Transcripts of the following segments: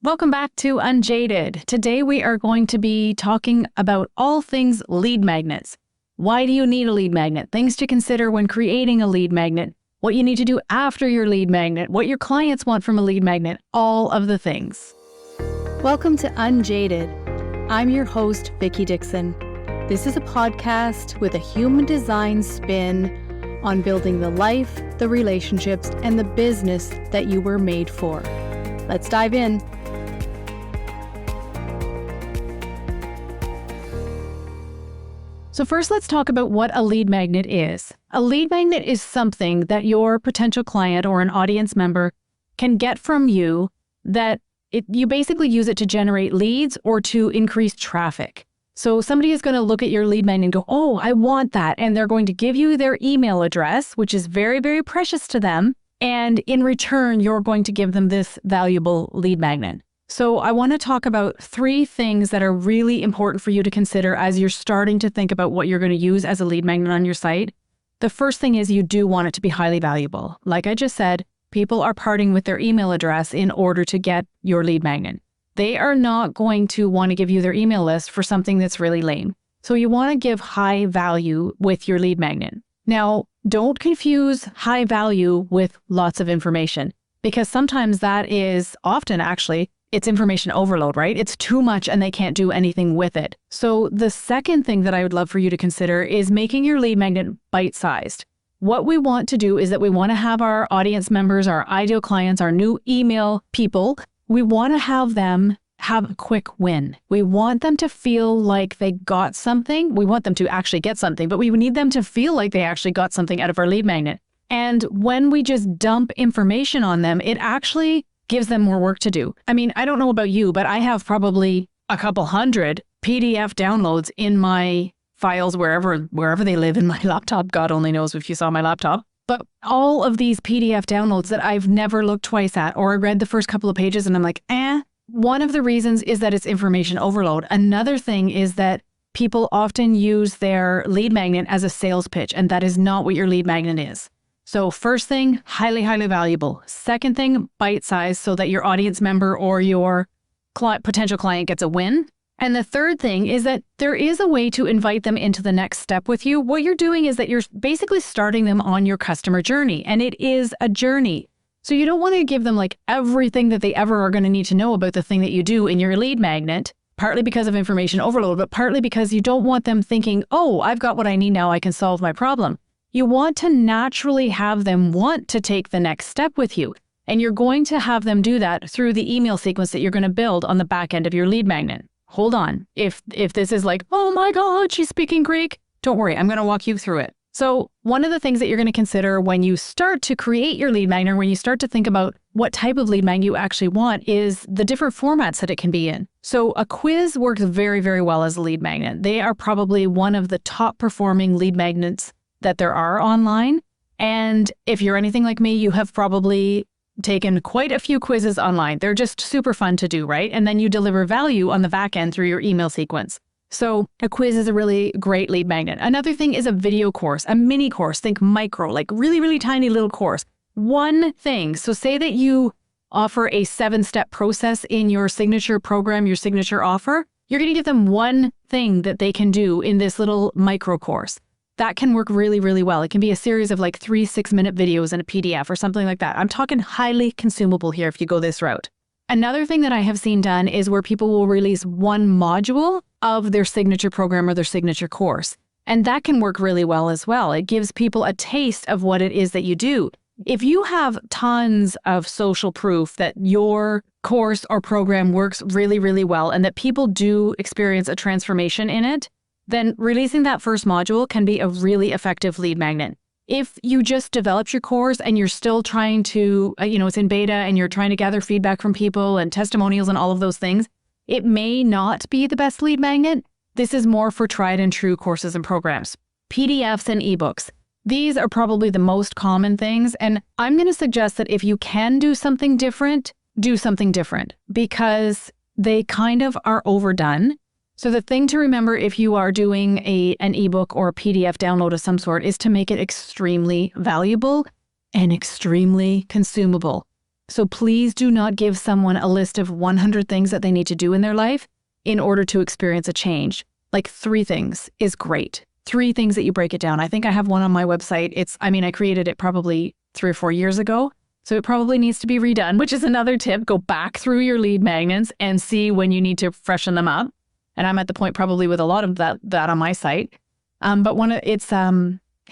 Welcome back to Unjaded. Today we are going to be talking about all things lead magnets. Why do you need a lead magnet? Things to consider when creating a lead magnet. What you need to do after your lead magnet. What your clients want from a lead magnet. All of the things. Welcome to Unjaded. I'm your host, Vicki Dixon. This is a podcast with a human design spin on building the life, the relationships, and the business that you were made for. Let's dive in. So first, let's talk about what a lead magnet is. A lead magnet is something that your potential client or an audience member can get from you that you basically use it to generate leads or to increase traffic. So somebody is going to look at your lead magnet and go, oh, I want that. And they're going to give you their email address, which is very, very precious to them. And in return, you're going to give them this valuable lead magnet. So I want to talk about 3 things that are really important for you to consider as you're starting to think about what you're going to use as a lead magnet on your site. The first thing is you do want it to be highly valuable. Like I just said, people are parting with their email address in order to get your lead magnet. They are not going to want to give you their email list for something that's really lame. So you want to give high value with your lead magnet. Now, don't confuse high value with lots of information, because sometimes that is often actually it's information overload, right? It's too much and they can't do anything with it. So the second thing that I would love for you to consider is making your lead magnet bite-sized. What we want to do is that we want to have our audience members, our ideal clients, our new email people, we want to have them have a quick win. We want them to feel like they got something. We want them to actually get something, but we need them to feel like they actually got something out of our lead magnet. And when we just dump information on them, it actually gives them more work to do. I mean, I don't know about you, but I have probably a couple hundred PDF downloads in my files wherever they live in my laptop. God only knows if you saw my laptop. But all of these PDF downloads that I've never looked twice at, or I read the first couple of pages and I'm like, One of the reasons is that it's information overload. Another thing is that people often use their lead magnet as a sales pitch, and that is not what your lead magnet is. So first thing, highly, highly valuable. Second thing, bite-sized so that your audience member or your potential client gets a win. And the third thing is that there is a way to invite them into the next step with you. What you're doing is that you're basically starting them on your customer journey, and it is a journey. So you don't want to give them like everything that they ever are going to need to know about the thing that you do in your lead magnet, partly because of information overload, but partly because you don't want them thinking, oh, I've got what I need now, I can solve my problem. You want to naturally have them want to take the next step with you. And you're going to have them do that through the email sequence that you're going to build on the back end of your lead magnet. Hold on. If this is like, oh my God, she's speaking Greek, don't worry, I'm going to walk you through it. So one of the things that you're going to consider when you start to create your lead magnet, when you start to think about what type of lead magnet you actually want, is the different formats that it can be in. So a quiz works very, very well as a lead magnet. They are probably one of the top performing lead magnets that there are online. And if you're anything like me, you have probably taken quite a few quizzes online. They're just super fun to do, right? And then you deliver value on the back end through your email sequence. So a quiz is a really great lead magnet. Another thing is a video course, a mini course, think micro, like really, really tiny little course. One thing. So say that you offer a 7-step process in your signature program, your signature offer, you're going to give them one thing that they can do in this little micro course. That can work really, really well. It can be a series of like 3 6-minute videos in a PDF or something like that. I'm talking highly consumable here if you go this route. Another thing that I have seen done is where people will release one module of their signature program or their signature course. And that can work really well as well. It gives people a taste of what it is that you do. If you have tons of social proof that your course or program works really, really well and that people do experience a transformation in it, then releasing that first module can be a really effective lead magnet. If you just developed your course and you're still trying to, it's in beta and you're trying to gather feedback from people and testimonials and all of those things, it may not be the best lead magnet. This is more for tried and true courses and programs. PDFs and ebooks. These are probably the most common things. And I'm going to suggest that if you can do something different, do something different because they kind of are overdone. So the thing to remember if you are doing an ebook or a PDF download of some sort is to make it extremely valuable and extremely consumable. So please do not give someone a list of 100 things that they need to do in their life in order to experience a change. Like 3 things is great. 3 things that you break it down. I think I have one on my website. I created it probably 3 or 4 years ago. So it probably needs to be redone, which is another tip. Go back through your lead magnets and see when you need to freshen them up. And I'm at the point probably with a lot of that on my site. But it's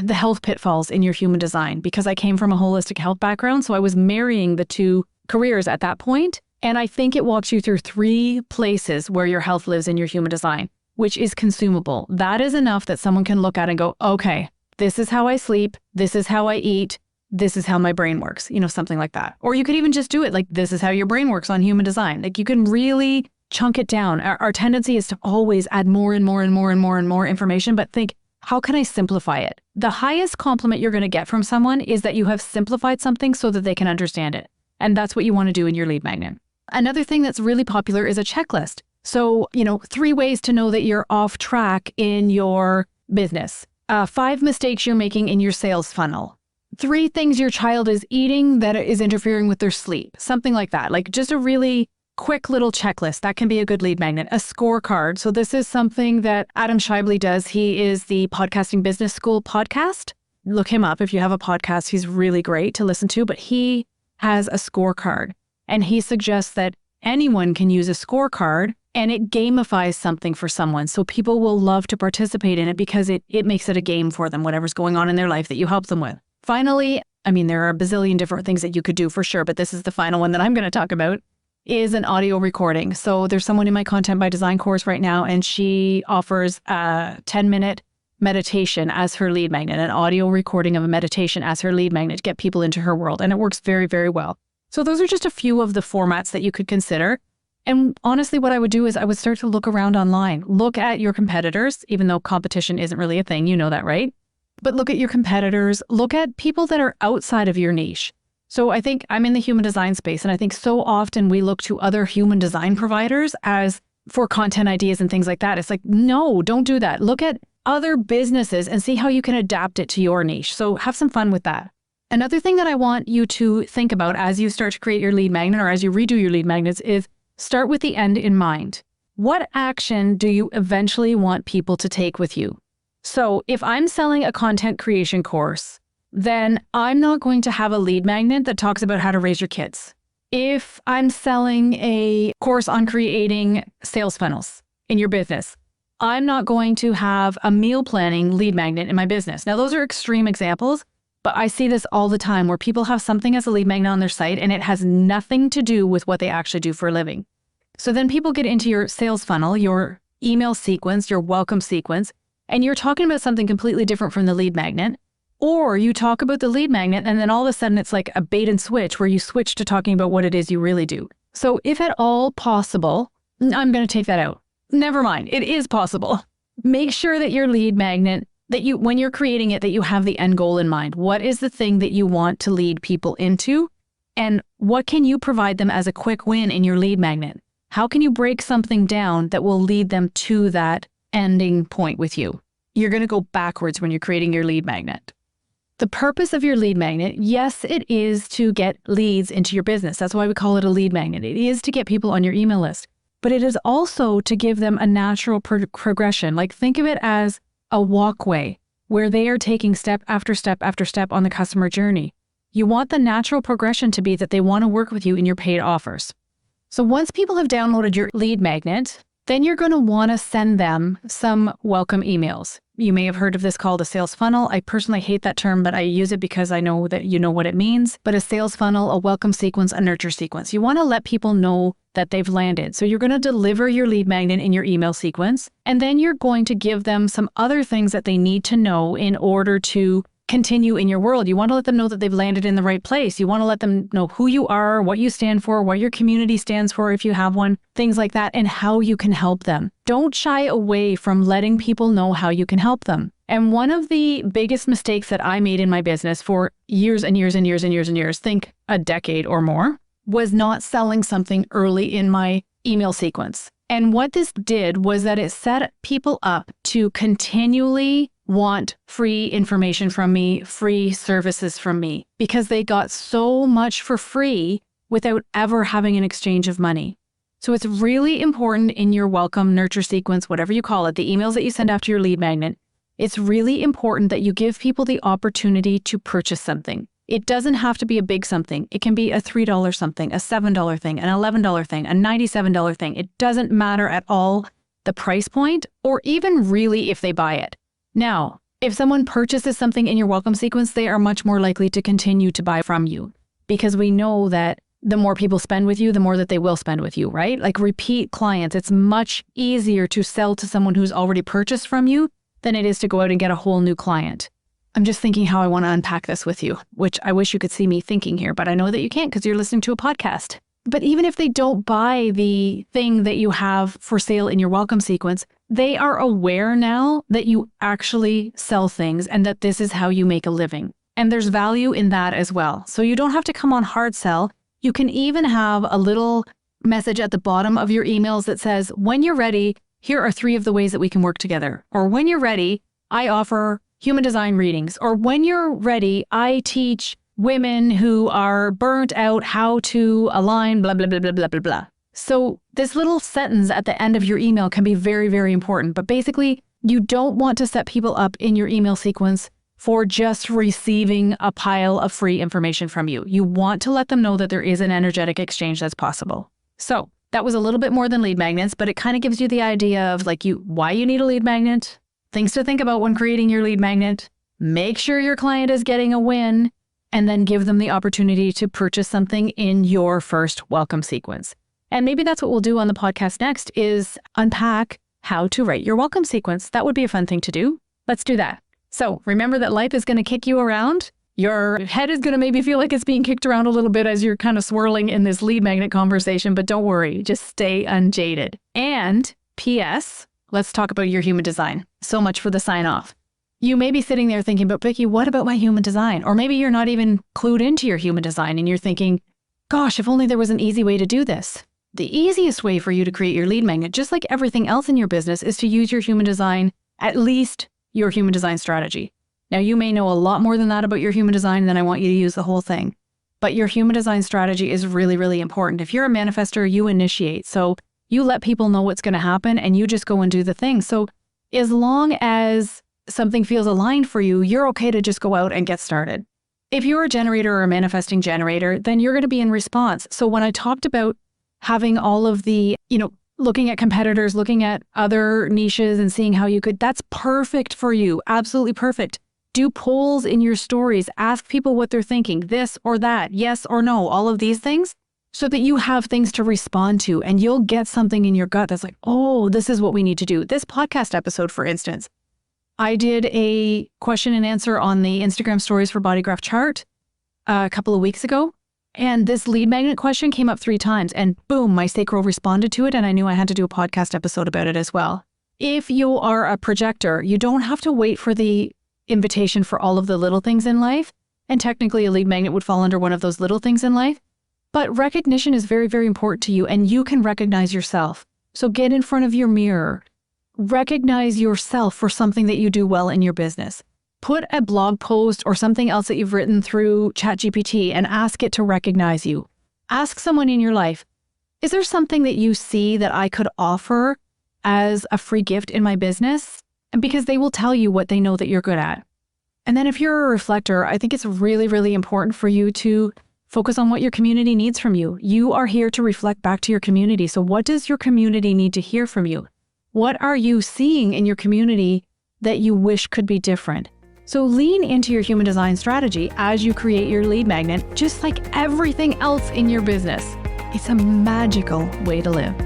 the health pitfalls in your human design, because I came from a holistic health background. So I was marrying the 2 careers at that point. And I think it walks you through 3 places where your health lives in your human design, which is consumable. That is enough that someone can look at and go, okay, this is how I sleep. This is how I eat. This is how my brain works, something like that. Or you could even just do it like, this is how your brain works on human design. Like, you can really chunk it down. Our tendency is to always add more and more and more and more and more information, but think, how can I simplify it? The highest compliment you're going to get from someone is that you have simplified something so that they can understand it. And that's what you want to do in your lead magnet. Another thing that's really popular is a checklist. So, 3 ways to know that you're off track in your business. 5 mistakes you're making in your sales funnel. 3 things your child is eating that is interfering with their sleep. Something like that. Like, just a really quick little checklist. That can be a good lead magnet. A scorecard. So this is something that Adam Shively does. He is the Podcasting Business School podcast. Look him up if you have a podcast. He's really great to listen to, but he has a scorecard, and he suggests that anyone can use a scorecard, and it gamifies something for someone. So people will love to participate in it because it makes it a game for them, whatever's going on in their life that you help them with. Finally, there are a bazillion different things that you could do for sure, but this is the final one that I'm going to talk about, is an audio recording. So there's someone in my Content by Design course right now, and she offers a 10-minute meditation as her lead magnet, an audio recording of a meditation as her lead magnet to get people into her world. And it works very, very well. So those are just a few of the formats that you could consider. And honestly, what I would do is I would start to look around online, look at your competitors, even though competition isn't really a thing, you know that, right? But look at your competitors, look at people that are outside of your niche. So I think I'm in the human design space, and I think so often we look to other human design providers as for content ideas and things like that. It's like, no, don't do that. Look at other businesses and see how you can adapt it to your niche. So have some fun with that. Another thing that I want you to think about as you start to create your lead magnet, or as you redo your lead magnets, is start with the end in mind. What action do you eventually want people to take with you? So if I'm selling a content creation course, then I'm not going to have a lead magnet that talks about how to raise your kids. If I'm selling a course on creating sales funnels in your business, I'm not going to have a meal planning lead magnet in my business. Now, those are extreme examples, but I see this all the time where people have something as a lead magnet on their site and it has nothing to do with what they actually do for a living. So then people get into your sales funnel, your email sequence, your welcome sequence, and you're talking about something completely different from the lead magnet. Or you talk about the lead magnet and then all of a sudden it's like a bait and switch where you switch to talking about what it is you really do. So if at all possible, I'm going to take that out. Never mind. It is possible. Make sure that your lead magnet, when you're creating it, that you have the end goal in mind. What is the thing that you want to lead people into? And what can you provide them as a quick win in your lead magnet? How can you break something down that will lead them to that ending point with you? You're going to go backwards when you're creating your lead magnet. The purpose of your lead magnet, yes, it is to get leads into your business. That's why we call it a lead magnet. It is to get people on your email list, but it is also to give them a natural progression. Like, think of it as a walkway where they are taking step after step after step on the customer journey. You want the natural progression to be that they want to work with you in your paid offers. So once people have downloaded your lead magnet, then you're going to want to send them some welcome emails. You may have heard of this called a sales funnel. I personally hate that term, but I use it because I know that you know what it means. But a sales funnel, a welcome sequence, a nurture sequence. You want to let people know that they've landed. So you're going to deliver your lead magnet in your email sequence, and then you're going to give them some other things that they need to know in order to continue in your world. You want to let them know that they've landed in the right place. You want to let them know who you are, what you stand for, what your community stands for if you have one, things like that, and how you can help them. Don't shy away from letting people know how you can help them. And one of the biggest mistakes that I made in my business for years and years and years and years and years, think a decade or more, was not selling something early in my email sequence. And what this did was that it set people up to continually want free information from me, free services from me, because they got so much for free without ever having an exchange of money. So it's really important in your welcome nurture sequence, whatever you call it, the emails that you send after your lead magnet, it's really important that you give people the opportunity to purchase something. It doesn't have to be a big something. It can be a $3 something, a $7 thing, an $11 thing, a $97 thing. It doesn't matter at all the price point or even really if they buy it. Now, if someone purchases something in your welcome sequence, they are much more likely to continue to buy from you because we know that the more people spend with you, the more that they will spend with you, right? Like repeat clients, it's much easier to sell to someone who's already purchased from you than it is to go out and get a whole new client. I'm just thinking how I want to unpack this with you, which I wish you could see me thinking here, but I know that you can't because you're listening to a podcast. But even if they don't buy the thing that you have for sale in your welcome sequence, they are aware now that you actually sell things and that this is how you make a living. And there's value in that as well. So you don't have to come on hard sell. You can even have a little message at the bottom of your emails that says, when you're ready, here are 3 of the ways that we can work together. Or when you're ready, I offer human design readings. Or when you're ready, I teach women who are burnt out how to align, blah, blah, blah, blah, blah, blah, blah. So this little sentence at the end of your email can be very, very important. But basically, you don't want to set people up in your email sequence for just receiving a pile of free information from you. You want to let them know that there is an energetic exchange that's possible. So that was a little bit more than lead magnets, but it kind of gives you the idea of why you need a lead magnet, things to think about when creating your lead magnet, make sure your client is getting a win, and then give them the opportunity to purchase something in your first welcome sequence. And maybe that's what we'll do on the podcast next is unpack how to write your welcome sequence. That would be a fun thing to do. Let's do that. So remember that life is going to kick you around. Your head is going to maybe feel like it's being kicked around a little bit as you're kind of swirling in this lead magnet conversation, but don't worry, just stay unjaded. And P.S., let's talk about your human design. So much for the sign off. You may be sitting there thinking, but Vicky, what about my human design? Or maybe you're not even clued into your human design and you're thinking, gosh, if only there was an easy way to do this. The easiest way for you to create your lead magnet, just like everything else in your business, is to use your human design, at least your human design strategy. Now, you may know a lot more than that about your human design, and then I want you to use the whole thing. But your human design strategy is really, really important. If you're a manifestor, you initiate. So you let people know what's going to happen and you just go and do the thing. So as long as something feels aligned for you, you're okay to just go out and get started. If you're a generator or a manifesting generator, then you're going to be in response. So when I talked about having all of the, looking at competitors, looking at other niches and seeing how you could, that's perfect for you. Absolutely perfect. Do polls in your stories. Ask people what they're thinking, this or that, yes or no, all of these things, so that you have things to respond to and you'll get something in your gut that's like, oh, this is what we need to do. This podcast episode, for instance, I did a question and answer on the Instagram stories for Bodygraph Chart a couple of weeks ago. And this lead magnet question came up 3 times and boom, my sacral responded to it. And I knew I had to do a podcast episode about it as well. If you are a projector, you don't have to wait for the invitation for all of the little things in life. And technically a lead magnet would fall under one of those little things in life. But recognition is very, very important to you and you can recognize yourself. So get in front of your mirror. Recognize yourself for something that you do well in your business. Put a blog post or something else that you've written through ChatGPT and ask it to recognize you. Ask someone in your life, is there something that you see that I could offer as a free gift in my business? And because they will tell you what they know that you're good at. And then if you're a reflector, I think it's really, really important for you to focus on what your community needs from you. You are here to reflect back to your community. So what does your community need to hear from you? What are you seeing in your community that you wish could be different? So lean into your human design strategy as you create your lead magnet, just like everything else in your business. It's a magical way to live.